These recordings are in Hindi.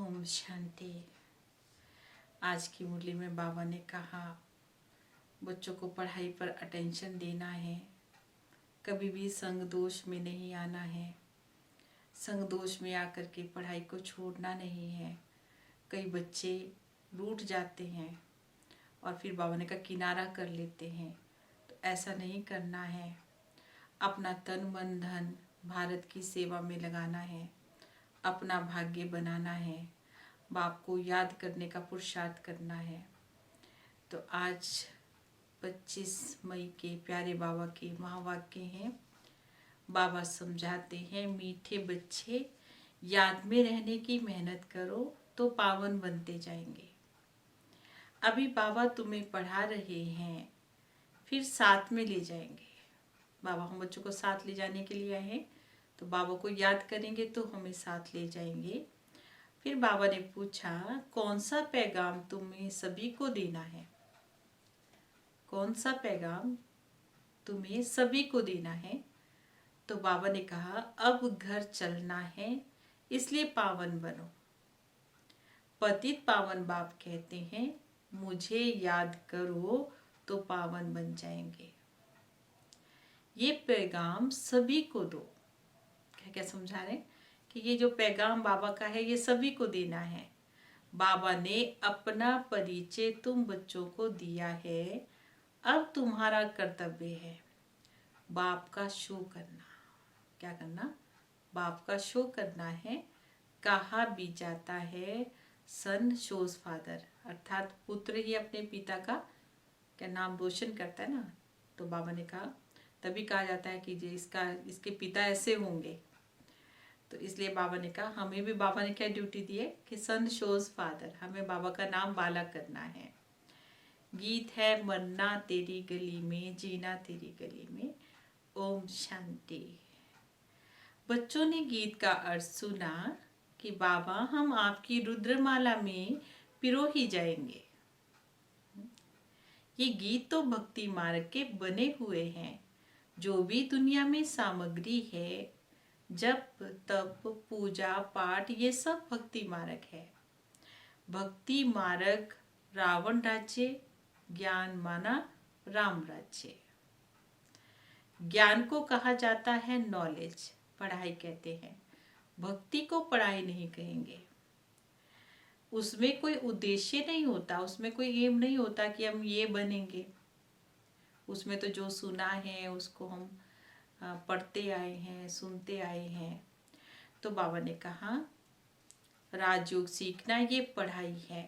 ओम शांति। आज की मुरली में बाबा ने कहा बच्चों को पढ़ाई पर अटेंशन देना है, कभी भी संग दोष में नहीं आना है, संग दोष में आकर के पढ़ाई को छोड़ना नहीं है। कई बच्चे रूठ जाते हैं और फिर बाबा ने कहा किनारा कर लेते हैं, तो ऐसा नहीं करना है। अपना तन मन धन भारत की सेवा में लगाना है, अपना भाग्य बनाना है, बाप को याद करने का पुरुषार्थ करना है। तो आज 25 मई के प्यारे बाबा के महावाक्य हैं। बाबा समझाते हैं, मीठे बच्चे याद में रहने की मेहनत करो तो पावन बनते जाएंगे। अभी बाबा तुम्हें पढ़ा रहे हैं, फिर साथ में ले जाएंगे। बाबा हम बच्चों को साथ ले जाने के लिए आए हैं, तो बाबा को याद करेंगे तो हमें साथ ले जाएंगे। फिर बाबा ने पूछा कौन सा पैगाम तुम्हें सभी को देना है, कौन सा पैगाम तुम्हें सभी को देना है। तो बाबा ने कहा अब घर चलना है, इसलिए पावन बनो। पतित पावन बाप कहते हैं मुझे याद करो तो पावन बन जाएंगे। ये पैगाम सभी को दो। क्या क्या समझा रहे कि ये जो पैगाम बाबा का है ये सभी को देना है। बाबा ने अपना परिचय तुम बच्चों को दिया है, अब तुम्हारा कर्तव्य है बाप का शो करना। क्या करना? बाप का शो करना है। कहा भी जाता है सन शोज फादर, अर्थात पुत्र ही अपने पिता का क्या नाम रोशन करता है ना। तो बाबा ने कहा, तभी कहा जाता है कि इसके पिता ऐसे होंगे। तो इसलिए बाबा ने कहा हमें भी बाबा ने क्या ड्यूटी दी है कि सन शोज फादर, हमें बाबा का नाम बाला करना है। गीत है मरना तेरी गली में, जीना तेरी गली में। ओम शांति। बच्चों ने गीत का अर्थ सुना कि बाबा हम आपकी रुद्रमाला में पिरो ही जाएंगे। ये गीत तो भक्ति मार्ग के बने हुए हैं। जो भी दुनिया में सामग्री है, जप तप पूजा पाठ, ये सब भक्ति मार्ग है। भक्ति मार्ग रावण राज्य, ज्ञान माना राम राज्य। ज्ञान को कहा जाता है नॉलेज, पढ़ाई कहते हैं। भक्ति को पढ़ाई नहीं कहेंगे। उसमें कोई उद्देश्य नहीं होता, उसमें कोई एम नहीं होता कि हम ये बनेंगे। उसमें तो जो सुना है उसको हम पढ़ते आए हैं, सुनते आए हैं। तो बाबा ने कहा राजयोग सीखना ये पढ़ाई है।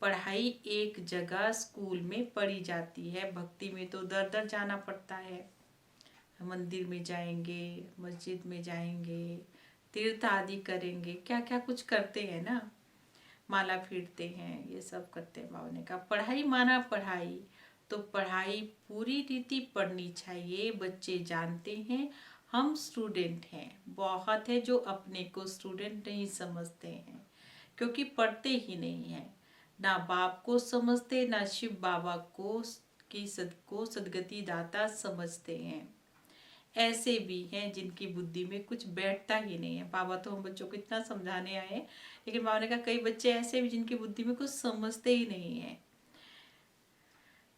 पढ़ाई एक जगह स्कूल में पढ़ी जाती है, भक्ति में तो दर दर जाना पड़ता है। मंदिर में जाएंगे, मस्जिद में जाएंगे, तीर्थ आदि करेंगे, क्या क्या कुछ करते हैं ना, माला फेरते हैं, ये सब करते हैं। बाबा ने कहा पढ़ाई माना पढ़ाई, तो पढ़ाई पूरी रीति पढ़नी चाहिए। बच्चे जानते हैं हम स्टूडेंट हैं। बहुत है जो अपने को स्टूडेंट नहीं समझते हैं, क्योंकि पढ़ते ही नहीं हैं, ना बाप को समझते, ना शिव बाबा को सदगति दाता समझते हैं। ऐसे भी हैं जिनकी बुद्धि में कुछ बैठता ही नहीं है। बाबा तो हम बच्चों को इतना समझाने आए, लेकिन बाबा ने कहा कई बच्चे ऐसे भी जिनकी बुद्धि में कुछ समझते ही नहीं है।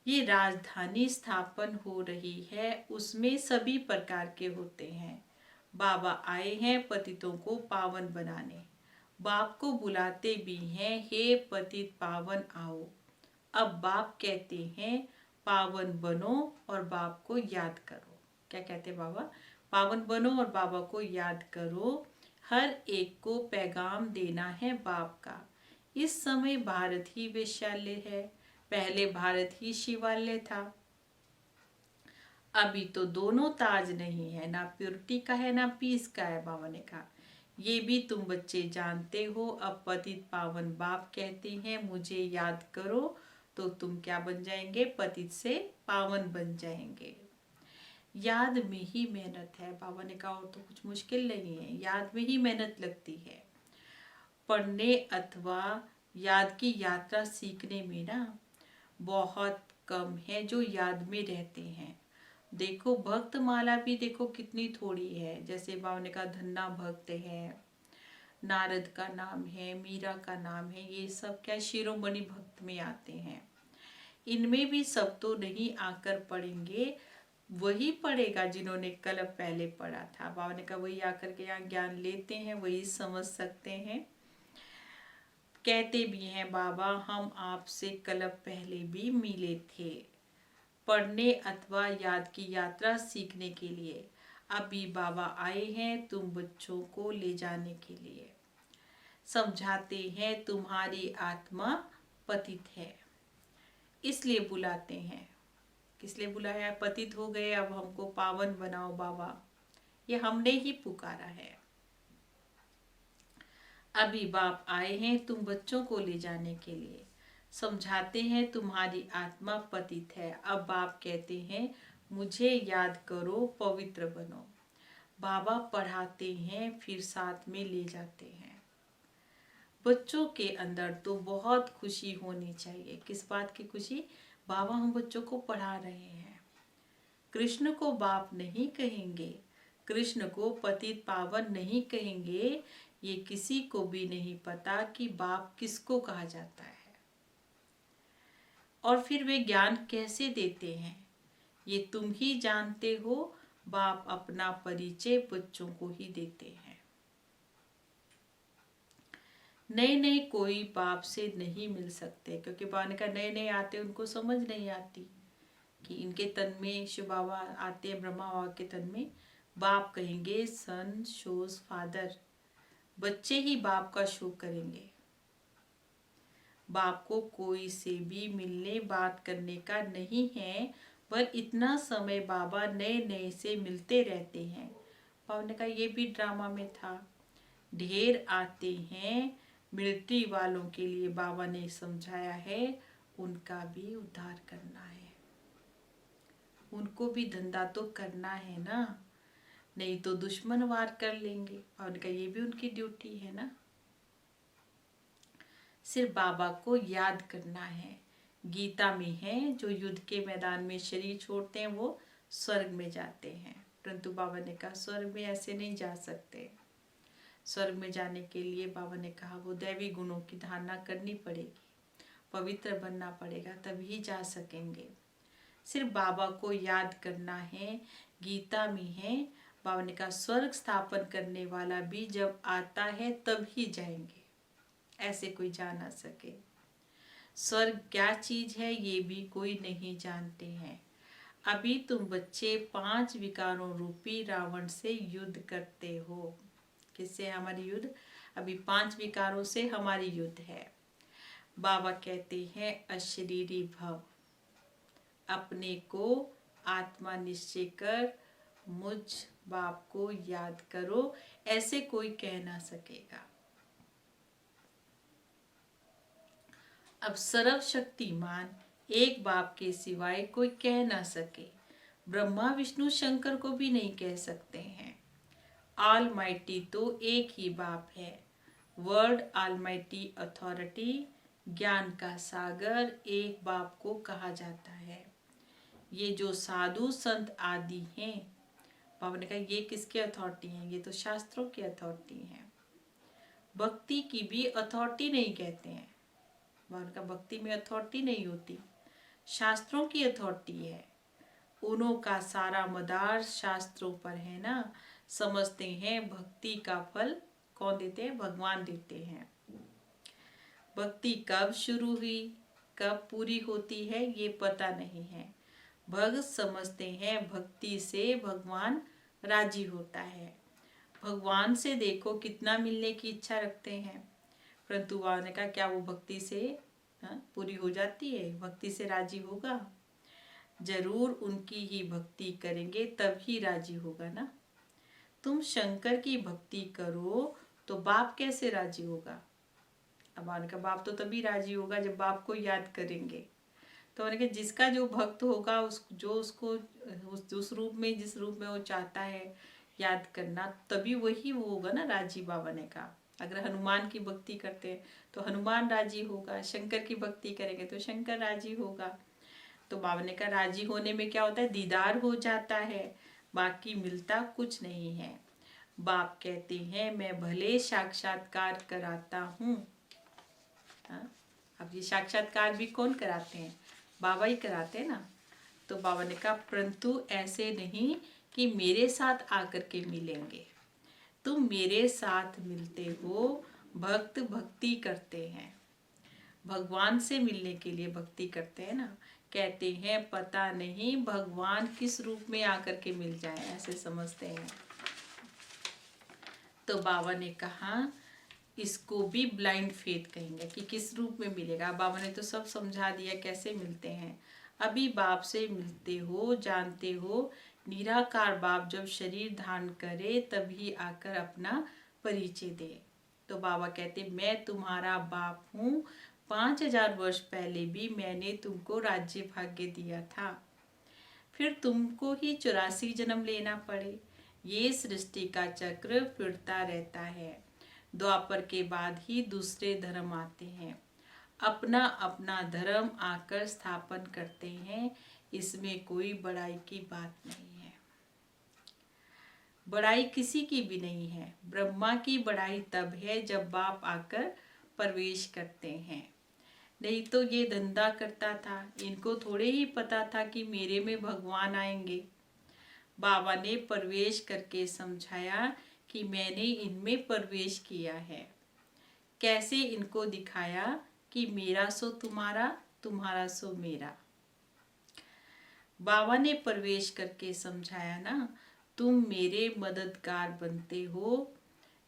ये राजधानी स्थापन हो रही है, उसमें सभी प्रकार के होते हैं। बाबा आए हैं पतितों को पावन बनाने। बाप को बुलाते भी हैं, हे पतित पावन आओ। अब बाप कहते हैं पावन बनो और बाप को याद करो। क्या कहते हैं बाबा? पावन बनो और बाबा को याद करो। हर एक को पैगाम देना है बाप का। इस समय भारत ही वैशाल्य है, पहले भारत ही शिवालय था। अभी तो दोनों ताज नहीं है, ना प्योरिटी का है ना पीस का है। बाबा ने कहा ये भी तुम बच्चे जानते हो। अब पतित पावन बाप कहते हैं मुझे याद करो तो तुम क्या बन जाएंगे? पतित से पावन बन जाएंगे। याद में ही मेहनत है। बाबा ने कहा और तो कुछ मुश्किल नहीं है, याद में ही मेहनत लगती है। पढ़ने अथवा याद की यात्रा सीखने में ना बहुत कम है जो याद में रहते हैं। देखो भक्त माला भी देखो कितनी थोड़ी है। जैसे बाबा ने कहा धन्ना भक्त है, नारद का नाम है, मीरा का नाम है, ये सब क्या शिरोमणि भक्त में आते हैं। इनमें भी सब तो नहीं आकर पढ़ेंगे, वही पढ़ेगा जिन्होंने कल पहले पढ़ा था। बाबा ने कहा वही आकर के यहाँ ज्ञान लेते हैं, वही समझ सकते हैं। कहते भी हैं बाबा, हम आपसे कल पहले भी मिले थे, पढ़ने अथवा याद की यात्रा सीखने के लिए। अभी बाबा आए हैं तुम बच्चों को ले जाने के लिए। समझाते हैं तुम्हारी आत्मा पतित है, इसलिए बुलाते हैं। किस लिए बुलाया? पतित हो गए, अब हमको पावन बनाओ बाबा, ये हमने ही पुकारा है। अभी बाप आए हैं तुम बच्चों को ले जाने के लिए। समझाते हैं तुम्हारी आत्मा पतित है। अब बाप कहते हैं मुझे याद करो, पवित्र बनो। बाबा पढ़ाते हैं, फिर साथ में ले जाते हैं। बच्चों के अंदर तो बहुत खुशी होनी चाहिए। किस बात की खुशी? बाबा हम बच्चों को पढ़ा रहे हैं। कृष्ण को बाप नहीं कहेंगे, कृष्ण को पतित पावन नहीं कहेंगे, ये किसी को भी नहीं पता कि बाप किसको कहा जाता है। और फिर वे ज्ञान कैसे देते हैं ये तुम ही जानते हो। बाप अपना परिचय बच्चों को ही देते हैं। नए नए कोई बाप से नहीं मिल सकते, क्योंकि बाबा ने कहा नए नए आते उनको समझ नहीं आती कि इनके तन में शिव बाबा आते हैं, ब्रह्मा बाबा के तन में। बाप कहेंगे सन शोज फादर, बच्चे ही बाप का शो करेंगे। बाप को कोई से भी मिलने बात करने का नहीं है, पर इतना समय बाबा नए नए से मिलते रहते हैं। बाबा ने कहा ये भी ड्रामा में था। ढेर आते हैं, मिलिट्री वालों के लिए बाबा ने समझाया है उनका भी उद्धार करना है, उनको भी धंधा तो करना है ना, नहीं तो दुश्मन वार कर लेंगे। और उनका ये भी उनकी ड्यूटी है ना। सिर्फ बाबा को याद करना है। गीता में है जो युद्ध के मैदान में शरीर छोड़ते हैं वो स्वर्ग में जाते हैं, परंतु बाबा ने कहा स्वर्ग में ऐसे नहीं जा सकते। स्वर्ग में जाने के लिए बाबा ने कहा वो दैवी गुणों की धारणा करनी पड़ेगी, पवित्र बनना पड़ेगा, तभी जा सकेंगे। सिर्फ बाबा को याद करना है। गीता में है बाबा ने कहा स्वर्ग स्थापन करने वाला भी जब आता है तब ही जाएंगे, ऐसे कोई जा ना सके। स्वर्ग क्या चीज है ये भी कोई नहीं जानते हैं। अभी तुम बच्चे 5 विकारों रूपी रावण से युद्ध करते हो। किससे हमारी युद्ध? अभी 5 विकारों से हमारी युद्ध है। बाबा कहते हैं अशरीरी भव, अपने को आत्मा निश्चय कर मुझ बाप को याद करो, ऐसे कोई कह ना सकेगा। अब सर्वशक्तिमान एक बाप के सिवाय कोई कह ना सके, ब्रह्मा विष्णु शंकर को भी नहीं कह सकते हैं। ऑलमाइटी तो एक ही बाप है। वर्ड ऑलमाइटी अथॉरिटी, ज्ञान का सागर, एक बाप को कहा जाता है। ये जो साधु संत आदि हैं, बाबा ने कहा ये किसके अथॉरिटी हैं? ये तो शास्त्रों की अथॉरिटी हैं। भक्ति की भी अथॉरिटी नहीं कहते हैं। बाबा का भक्ति में अथॉरिटी नहीं होती, शास्त्रों की अथॉरिटी है। उन्हों का सारा मदार शास्त्रों पर है ना। समझते हैं भक्ति का फल कौन देते हैं? भगवान देते हैं। भक्ति कब शुरू हुई कब पूरी होती है ये पता नहीं है। भक्त समझते हैं भक्ति से भगवान राजी होता है। भगवान से देखो कितना मिलने की इच्छा रखते हैं, परंतु बाबा ने कहा क्या वो भक्ति से पूरी हो जाती है? भक्ति से राजी होगा? जरूर उनकी ही भक्ति करेंगे तब ही राजी होगा ना। तुम शंकर की भक्ति करो तो बाप कैसे राजी होगा? अब उनका बाप तो तभी राजी होगा जब बाप को याद करेंगे। तो उन्होंने कहा जिसका जो भक्त होगा उसको उस रूप में जिस रूप में वो चाहता है याद करना, तभी वही वो होगा ना राजी। बाबा ने कहा अगर हनुमान की भक्ति करते हैं तो हनुमान राजी होगा, शंकर की भक्ति करेंगे तो शंकर राजी होगा। तो बाबा ने कहा राजी होने में क्या होता है? दीदार हो जाता है, बाकी मिलता कुछ नहीं है। बाप कहते हैं मैं भले साक्षात्कार कराता हूँ। अब ये साक्षात्कार भी कौन कराते हैं? बाबा ही कराते हैं ना। तो बाबा ने कहा परंतु ऐसे नहीं कि मेरे साथ आकर के मिलेंगे। तुम मेरे साथ मिलते हो, भक्त भक्ति करते हैं, भगवान से मिलने के लिए भक्ति करते हैं ना। कहते हैं पता नहीं भगवान किस रूप में आकर के मिल जाए, ऐसे समझते हैं। तो बाबा ने कहा इसको भी ब्लाइंड फेथ कहेंगे कि किस रूप में मिलेगा। बाबा ने तो सब समझा दिया कैसे मिलते हैं। अभी बाप से मिलते हो, जानते हो निराकार बाप जब शरीर धारण करे तभी आकर अपना परिचय दे। तो बाबा कहते मैं तुम्हारा बाप हूँ, 5000 वर्ष पहले भी मैंने तुमको राज्य भाग्य दिया था, फिर तुमको ही 84 जन्म लेना पड़े। ये सृष्टि का चक्र फिरता रहता है। द्वापर के बाद ही दूसरे धर्म आते हैं, अपना अपना धर्म आकर स्थापन करते हैं। इसमें कोई बड़ाई की बात नहीं है, बड़ाई किसी की भी नहीं है। ब्रह्मा की बड़ाई तब है जब बाप आकर प्रवेश करते हैं। नहीं तो ये धंधा करता था, इनको थोड़े ही पता था कि मेरे में भगवान आएंगे। बाबा ने प्रवेश करके समझाया कि मैंने इनमें प्रवेश किया है। कैसे इनको दिखाया कि मेरा सो तुम्हारा, तुम्हारा सो मेरा। बाबा ने प्रवेश करके समझाया ना, तुम मेरे मददगार बनते हो,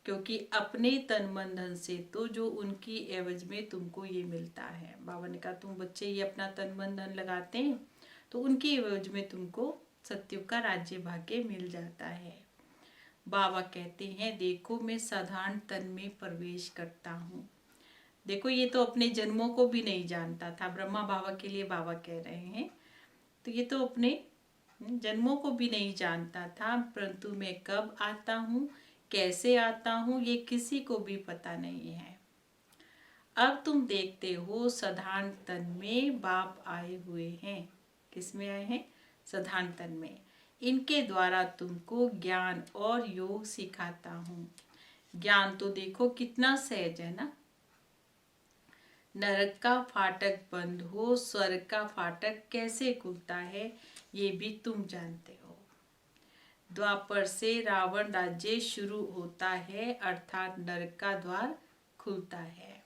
क्योंकि अपने तन मन धन से तो जो उनकी एवज में तुमको ये मिलता है। बाबा ने कहा तुम बच्चे ये अपना तन मन धन लगाते हैं तो उनकी एवज में तुमको सत्युग का राज्य भाग्य मिल जाता है। बाबा कहते हैं देखो मैं साधारण तन में प्रवेश करता हूँ। देखो ये तो अपने जन्मों को भी नहीं जानता था, ब्रह्मा बाबा के लिए बाबा कह रहे हैं। तो ये तो अपने जन्मों को भी नहीं जानता था, परंतु मैं कब आता हूँ, कैसे आता हूँ, ये किसी को भी पता नहीं है। अब तुम देखते हो साधारण तन में बाप आए हुए हैं। किस में आए हैं? साधारण तन में। इनके द्वारा तुमको ज्ञान और योग सिखाता हूँ। ज्ञान तो देखो कितना सहज है ना। नरक का फाटक बंद हो, स्वर्ग का फाटक कैसे खुलता है ये भी तुम जानते हो। द्वापर से रावण राज्य शुरू होता है, अर्थात नरक का द्वार खुलता है।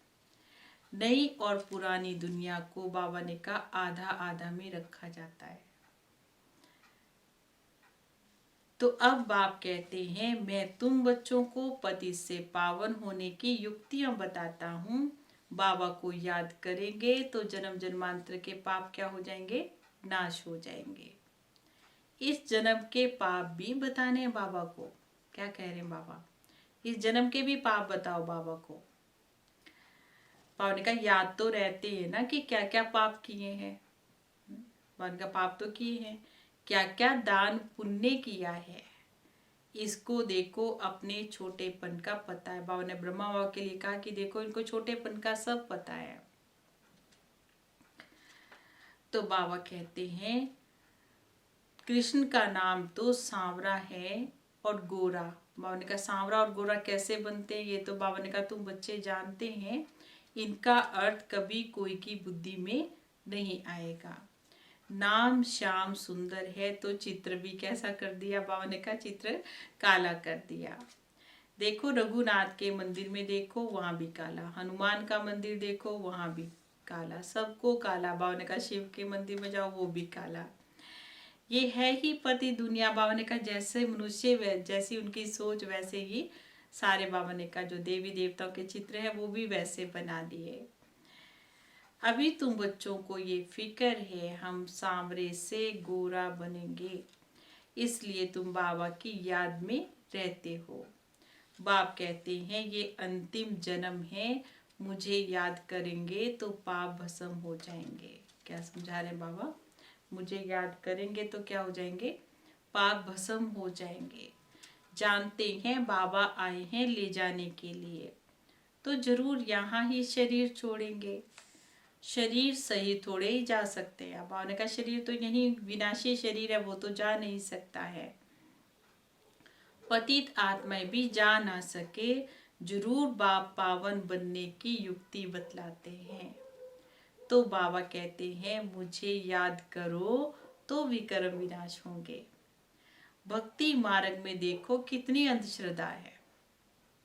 नई और पुरानी दुनिया को बाबा ने कहा आधा आधा में रखा जाता है। तो अब बाप कहते हैं मैं तुम बच्चों को पति से पावन होने की युक्तियां बताता हूँ। बाबा को याद करेंगे तो जन्म जन्मांतर के पाप क्या हो जाएंगे? नाश हो जाएंगे। इस जन्म के पाप भी बताने हैं बाबा को। क्या कह रहे हैं बाबा? इस जन्म के भी पाप बताओ बाबा को। बाबा ने कहा याद तो रहते हैं ना कि क्या क्या पाप किए हैं। बाबा ने कहा पाप तो किए हैं, क्या क्या दान पुण्य किया है इसको देखो, अपने छोटेपन का पता है। बाबा ने ब्रह्मा बाबा के लिए कहा कि देखो इनको छोटेपन का सब पता है। तो बाबा कहते हैं कृष्ण का नाम तो सांवरा है और गोरा। बाबा ने कहा सांवरा और गोरा कैसे बनते हैं ये तो बाबा ने कहा तुम बच्चे जानते हैं, इनका अर्थ कभी कोई की बुद्धि में नहीं आएगा। नाम श्याम सुंदर है तो चित्र भी कैसा कर दिया? बाबा ने कहा चित्र काला कर दिया। देखो रघुनाथ के मंदिर में देखो वहां भी काला, हनुमान का मंदिर देखो वहां भी काला, सबको काला। बाबा ने कहा शिव के मंदिर में जाओ वो भी काला। ये है ही पति दुनिया। बाबा ने कहा जैसे मनुष्य जैसी उनकी सोच वैसे ही सारे बाबा ने कहा जो देवी देवताओं के चित्र है वो भी वैसे बना दिए। अभी तुम बच्चों को ये फिक्र है हम सांवरे से गोरा बनेंगे, इसलिए तुम बाबा की याद में रहते हो। बाप कहते हैं ये अंतिम जन्म है, मुझे याद करेंगे तो पाप भस्म हो जाएंगे। क्या समझा रहे बाबा? मुझे याद करेंगे तो क्या हो जाएंगे? पाप भस्म हो जाएंगे। जानते हैं बाबा आए हैं ले जाने के लिए, तो जरूर यहाँ ही शरीर छोड़ेंगे। शरीर सही थोड़े ही जा सकते हैं। बाबा ने कहा शरीर तो यही विनाशी शरीर है, वो तो जा नहीं सकता है। पतित आत्माएं भी जा ना सके, जरूर बाप पावन बनने की युक्ति बतलाते हैं। तो बाबा कहते हैं मुझे याद करो तो विकर्म विनाश होंगे। भक्ति मार्ग में देखो कितनी अंधश्रद्धा है।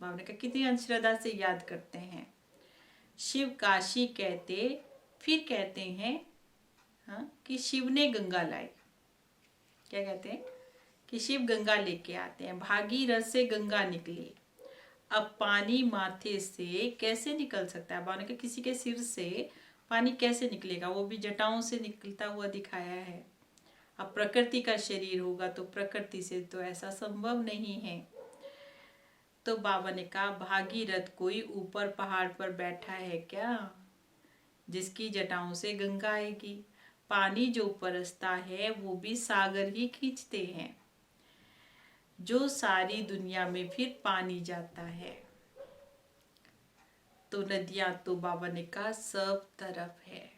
बाबा ने कहा कितनी अंधश्रद्धा से याद करते हैं। शिव काशी कहते, फिर कहते हैं हाँ कि शिव ने गंगा लाई। क्या कहते हैं कि शिव गंगा लेके आते हैं, भागीरथ से गंगा निकली। अब पानी माथे से कैसे निकल सकता है? बाबा ने कहा किसी के सिर से पानी कैसे निकलेगा? वो भी जटाओं से निकलता हुआ दिखाया है। अब प्रकृति का शरीर होगा तो प्रकृति से तो ऐसा संभव नहीं है। तो बाबा ने कहा भागीरथ कोई ऊपर पहाड़ पर बैठा है क्या जिसकी जटाओं से गंगा आएगी? पानी जो बरसता है वो भी सागर ही खींचते हैं, जो सारी दुनिया में फिर पानी जाता है। तो नदियां तो बाबा ने कहा सब तरफ है।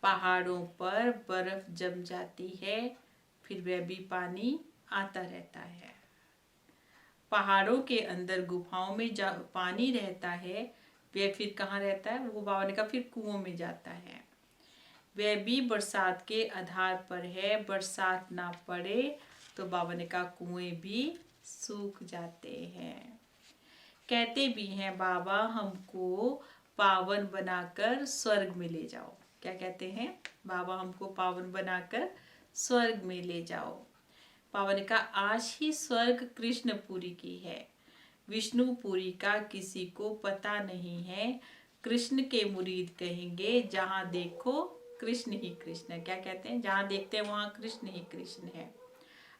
पहाड़ों पर बर्फ जम जाती है, फिर वह भी पानी आता रहता है। पहाड़ों के अंदर गुफाओं में पानी रहता है, वह फिर कहाँ रहता है? वो बाबा ने कहा फिर कुओं में जाता है। वह भी बरसात के आधार पर है, बरसात ना पड़े तो बाबा ने कहा कुएं भी सूख जाते हैं। कहते भी हैं बाबा हमको पावन बनाकर स्वर्ग में ले जाओ। क्या कहते हैं? बाबा हमको पावन बनाकर स्वर्ग में ले जाओ। बाबा ने कहा आज ही स्वर्ग कृष्णपुरी की है, विष्णुपुरी का किसी को पता नहीं है। कृष्ण के मुरीद कहेंगे जहाँ देखो कृष्ण ही कृष्ण है। क्या कहते हैं? जहाँ देखते हैं वहाँ कृष्ण ही कृष्ण है।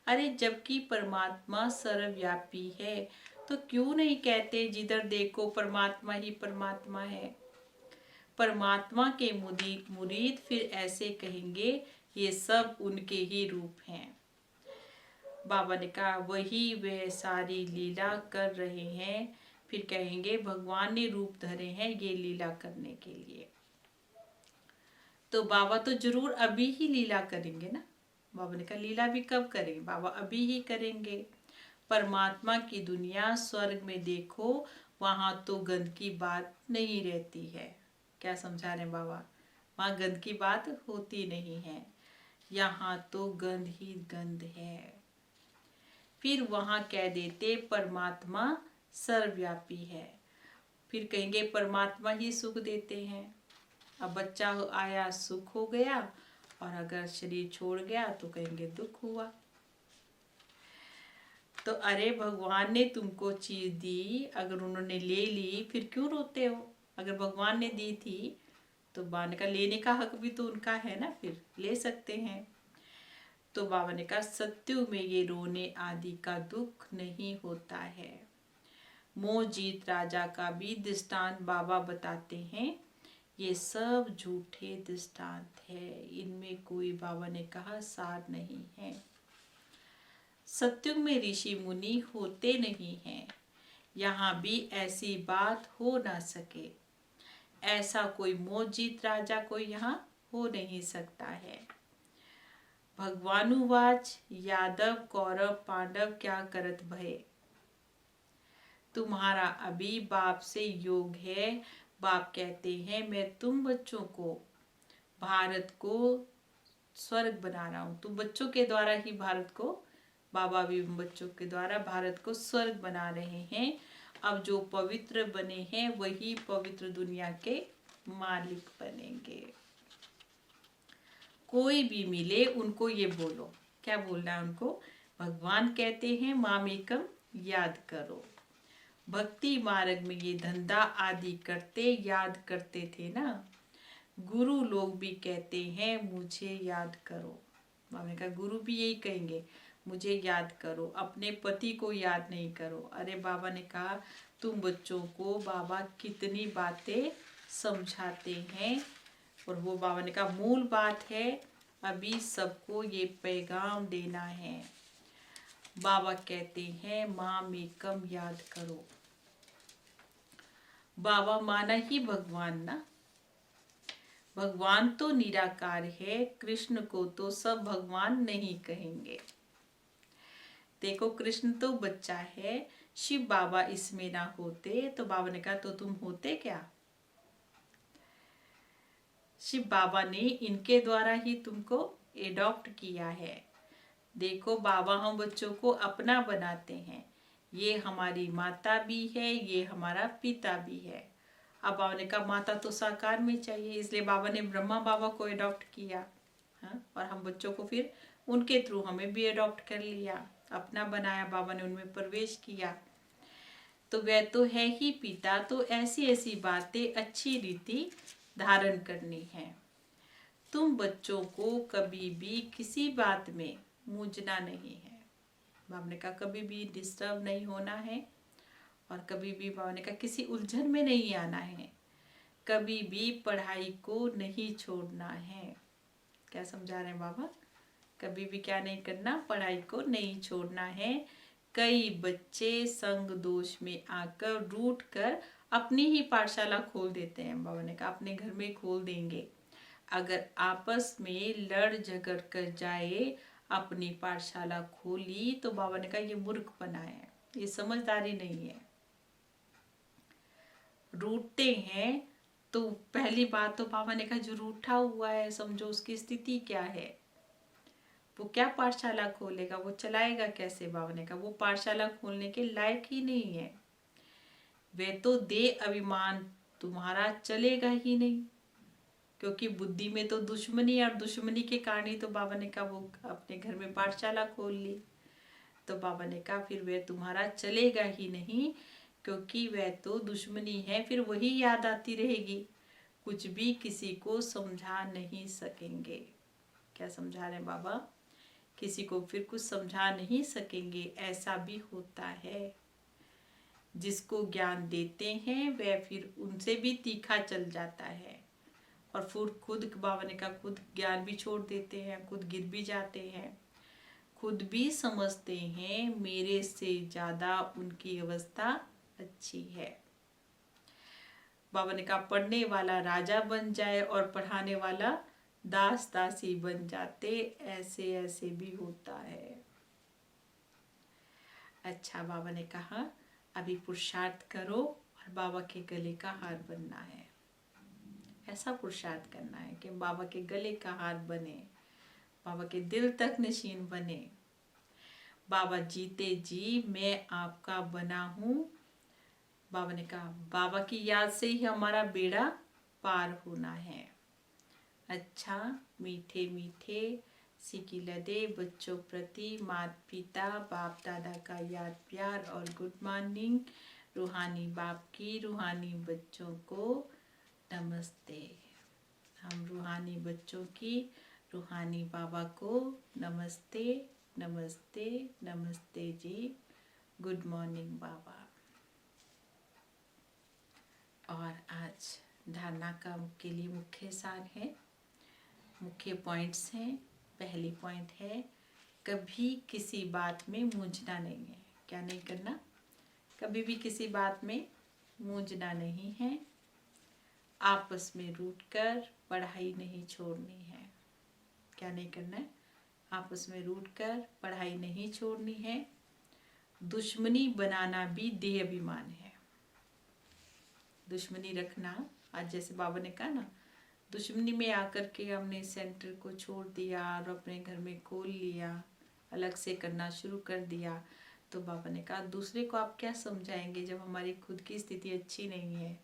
अरे जबकि परमात्मा सर्वव्यापी है तो क्यों नहीं कहते जिधर देखो परमात्मा ही परमात्मा है? परमात्मा के मुरीद फिर ऐसे कहेंगे ये सब उनके ही रूप हैं। बाबा ने कहा वही वे सारी लीला कर रहे हैं, फिर कहेंगे भगवान ने रूप धरे हैं ये लीला करने के लिए। तो बाबा तो जरूर अभी ही लीला करेंगे ना। बाबा ने कहा लीला भी कब करेंगे? बाबा अभी ही करेंगे। परमात्मा की दुनिया स्वर्ग में देखो, वहां तो गंध की बात नहीं रहती है। क्या समझा रहे बाबा? वहां गंध की बात होती नहीं है, यहाँ तो गंध ही गंध है। फिर वहां कह देते परमात्मा सर्वव्यापी है, फिर कहेंगे परमात्मा ही सुख देते हैं। अब बच्चा आया सुख हो गया, और अगर शरीर छोड़ गया तो कहेंगे दुख हुआ। तो अरे भगवान ने तुमको चीज दी, अगर उन्होंने ले ली फिर क्यों रोते हो? अगर भगवान ने दी थी तो बाबा ने कहा लेने का हक भी तो उनका है ना, फिर ले सकते हैं। तो बाबा ने कहा सत्युग में ये रोने आदि का दुख नहीं होता है। मोह जीत राजा का भी दृष्टांत बाबा बताते हैं, ये सब झूठे दृष्टांत है, इनमें कोई बाबा ने कहा सार नहीं है। सत्युग में ऋषि मुनि होते नहीं हैं, यहाँ भी ऐसी बात हो ना सके। ऐसा कोई मोहजीत राजा कोई यहाँ हो नहीं सकता है। भगवानुवाच यादव कौरव पांडव क्या करत भय। तुम्हारा अभी बाप से योग है। बाप कहते हैं मैं तुम बच्चों को भारत को स्वर्ग बना रहा हूँ। तुम बच्चों के द्वारा ही भारत को, बाबा भी बच्चों के द्वारा भारत को स्वर्ग बना रहे हैं। अब जो पवित्र बने हैं वही पवित्र दुनिया के मालिक बनेंगे। कोई भी मिले उनको ये बोलो। क्या बोलना है उनको? भगवान कहते हैं मामेकम याद करो। भक्ति मार्ग में ये धंधा आदि करते याद करते थे ना। गुरु लोग भी कहते हैं मुझे याद करो। बाबा ने कहा गुरु भी यही कहेंगे मुझे याद करो, अपने पति को याद नहीं करो। अरे बाबा ने कहा तुम बच्चों को बाबा कितनी बातें समझाते हैं, और वो बाबा ने कहा मूल बात है अभी सबको ये पैगाम देना है। बाबा कहते हैं माँ मेकम याद करो। बाबा माना ही भगवान ना। भगवान तो निराकार है, कृष्ण को तो सब भगवान नहीं कहेंगे। देखो कृष्ण तो बच्चा है, शिव बाबा इसमें ना होते तो बाबा ने कहा तो तुम होते क्या। शिव बाबा ने इनके द्वारा ही तुमको एडॉप्ट किया है। देखो बाबा हम बच्चों को अपना बनाते हैं, ये हमारी माता भी है, ये हमारा पिता भी है। अब बाबा ने कहा माता तो साकार में चाहिए, इसलिए बाबा ने ब्रह्मा बाबा को अडॉप्ट किया। हाँ, और हम बच्चों को फिर उनके थ्रू हमें भी अडॉप्ट कर लिया, अपना बनाया, बाबा ने उनमें प्रवेश किया। तो वह तो है ही पिता, तो ऐसी ऐसी बातें अच्छी रीति धारण करनी है। तुम बच्चों को कभी भी किसी बात में मूंझना नहीं है। बाबा ने कहा कभी भी डिस्टर्ब नहीं होना है, और कभी भी बाबा ने कहा किसी उलझन में नहीं आना है, कभी भी पढ़ाई को नहीं छोड़ना है। क्या समझा रहे हैं बाबा, कभी भी क्या नहीं करना, पढ़ाई को नहीं छोड़ना है। कई बच्चे संग दोष में आकर रूठ कर अपनी ही पाठशाला खोल देते हैं। बाबा ने कहा अपने घर में खोल देंगे। अगर आपस में लड़ झगड़ कर जाए, अपनी पाठशाला खोली, तो बाबा ने कहा ये मूर्खपना है, ये समझदारी नहीं है। रूठते हैं तो पहली बात तो बाबा ने कहा जो रूठा हुआ है समझो उसकी स्थिति क्या है, वो क्या पाठशाला खोलेगा, वो चलाएगा कैसे। बाबा ने कहा वो पाठशाला खोलने के लायक ही नहीं है, वे तो दे अभिमान तुम्हारा चलेगा ही नहीं, क्योंकि बुद्धि में तो दुश्मनी, और दुश्मनी के कारण ही तो बाबा ने कहा वो अपने घर में पाठशाला खोल ली। तो बाबा ने कहा फिर वह तुम्हारा चलेगा ही नहीं, क्योंकि वह तो दुश्मनी है, फिर वही याद आती रहेगी, कुछ भी किसी को समझा नहीं सकेंगे। क्या समझा रहे हैं बाबा, किसी को फिर कुछ समझा नहीं सकेंगे। ऐसा भी होता है, जिसको ज्ञान देते हैं वह फिर उनसे भी तीखा चल जाता है, और फिर खुद बाबा ने कहा खुद ज्ञान भी छोड़ देते हैं, खुद गिर भी जाते हैं, खुद भी समझते हैं मेरे से ज्यादा उनकी अवस्था अच्छी है। बाबा ने कहा पढ़ने वाला राजा बन जाए और पढ़ाने वाला दास दासी बन जाते, ऐसे ऐसे भी होता है। अच्छा, बाबा ने कहा अभी पुरुषार्थ करो और बाबा के गले का हार बनना है। ऐसा पुरुषार्थ करना है कि बाबा के गले का हार बने, बाबा के दिल तक नशीन बने। बाबा जीते जी मैं आपका बना हूँ। बाबा ने कहा बाबा की याद से ही हमारा बेड़ा पार होना है। अच्छा, मीठे मीठे सिकी लदे बच्चों प्रति माता पिता बाप दादा का याद प्यार और गुड मॉर्निंग। रूहानी बाप की रूहानी बच्चों को नमस्ते। हम रूहानी बच्चों की रूहानी बाबा को नमस्ते नमस्ते नमस्ते जी। गुड मॉर्निंग बाबा। और आज धारणा का के लिए मुख्य सार है, मुख्य पॉइंट्स हैं। पहली पॉइंट है कभी किसी बात में मूंझना नहीं है। क्या नहीं करना, कभी भी किसी बात में मूंझना नहीं है। आपस में रूठकर पढ़ाई नहीं छोड़नी है। क्या नहीं करना है, आपस में रूठकर पढ़ाई नहीं छोड़नी है। दुश्मनी बनाना भी देह अभिमान है। दुश्मनी रखना, आज जैसे बाबा ने कहा ना, दुश्मनी में आकर के हमने सेंटर को छोड़ दिया और अपने घर में खोल लिया, अलग से करना शुरू कर दिया, तो बाबा ने कहा दूसरे को आप क्या समझाएंगे जब हमारी खुद की स्थिति अच्छी नहीं है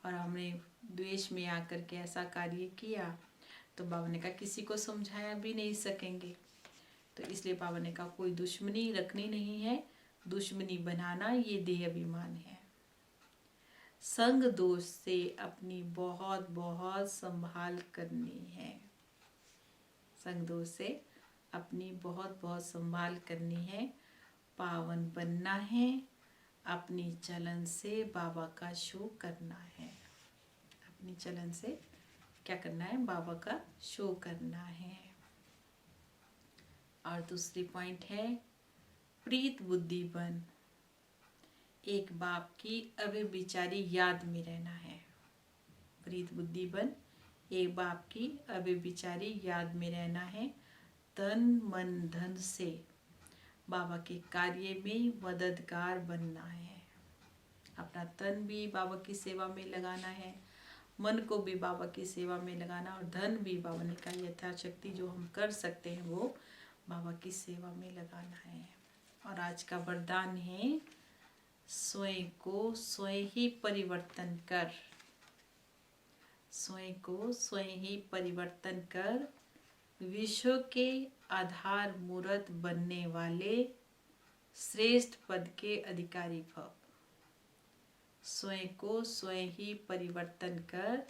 और हमने द्वेष में आकर के ऐसा कार्य किया। तो बाबा ने कहा किसी को समझाया भी नहीं सकेंगे। तो इसलिए बाबा ने कहा कोई दुश्मनी रखनी नहीं है, दुश्मनी बनाना ये देह अभिमान है। संग दोष से अपनी बहुत बहुत संभाल करनी है। संग दोष से अपनी बहुत बहुत संभाल करनी है। पावन बनना है, अपनी चलन से बाबा का शो करना है। अपनी चलन से क्या करना है, बाबा का शो करना है। और दूसरी पॉइंट है प्रीत बुद्धि बन, एक बाप की अव्यभिचारी याद में रहना है। प्रीत बुद्धि बन, एक बाप की अव्यभिचारी याद में रहना है। तन मन धन से बाबा के कार्य में मददगार बनना है। अपना तन भी बाबा की सेवा में लगाना है, मन को भी बाबा की सेवा में लगाना, और धन भी बाबा ने कहा यथाशक्ति जो हम कर सकते हैं वो बाबा की सेवा में लगाना है। और आज का वरदान है स्वयं को स्वयं ही परिवर्तन कर, स्वयं को स्वयं ही परिवर्तन कर विश्व के आधार मूर्त बनने वाले श्रेष्ठ पद के अधिकारी भव। स्वयं को स्वयं ही परिवर्तन कर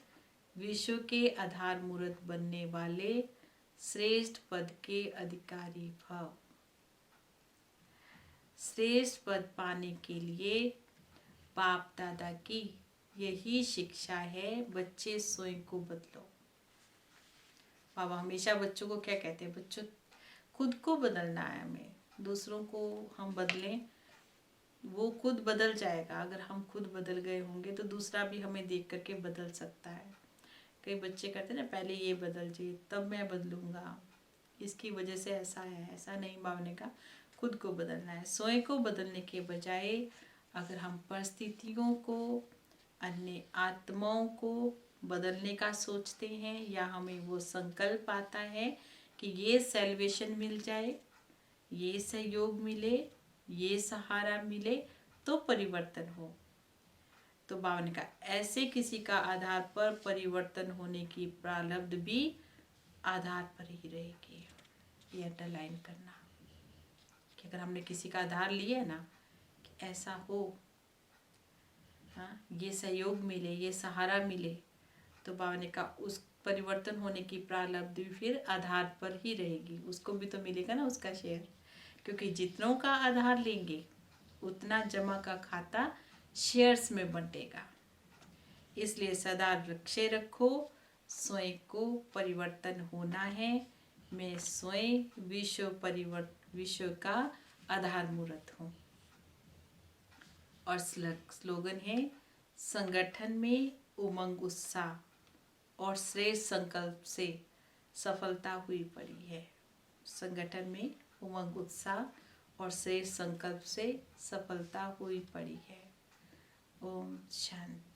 विश्व के आधार मूर्त बनने वाले श्रेष्ठ पद के अधिकारी भव। श्रेष्ठ पद पाने के लिए बाप दादा की यही शिक्षा है, बच्चे स्वयं को बदलो। बाबा हमेशा बच्चों को क्या कहते हैं, बच्चों खुद को बदलना है हमें, दूसरों को हम बदलें वो खुद बदल जाएगा। अगर हम खुद बदल गए होंगे तो दूसरा भी हमें देख करके बदल सकता है। कई बच्चे कहते हैं ना पहले ये बदल जाए तब मैं बदलूंगा, इसकी वजह से ऐसा है, ऐसा नहीं। बाबा ने कहा खुद को बदलना है। स्वयं को बदलने के बजाय अगर हम परिस्थितियों को, अन्य आत्माओं को बदलने का सोचते हैं, या हमें वो संकल्प आता है कि ये सैल्वेशन मिल जाए, ये सहयोग मिले, ये सहारा मिले तो परिवर्तन हो, तो बाबा ने कहा ऐसे किसी का आधार पर परिवर्तन होने की प्रारब्ध भी आधार पर ही रहेगी। ये अंडरलाइन करना कि अगर हमने किसी का आधार लिया है ना कि ऐसा हो, हाँ, ये सहयोग मिले, ये सहारा मिले, तो बाबा ने कहा उस परिवर्तन होने की प्रारब्ध भी फिर आधार पर ही रहेगी। उसको भी तो मिलेगा ना उसका शेयर, क्योंकि जितनों का आधार लेंगे उतना जमा का खाता शेयर्स में बंटेगा। इसलिए सदा लक्ष्य रखो, स्वयं को परिवर्तन होना है। मैं स्वयं विश्व का आधार मूर्त हूँ। और स्लोगन है संगठन में उमंग उत्साह और श्रेष्ठ संकल्प से सफलता हुई पड़ी है। संगठन में उमंग उत्साह और श्रेष्ठ संकल्प से सफलता हुई पड़ी है। ओम शांति।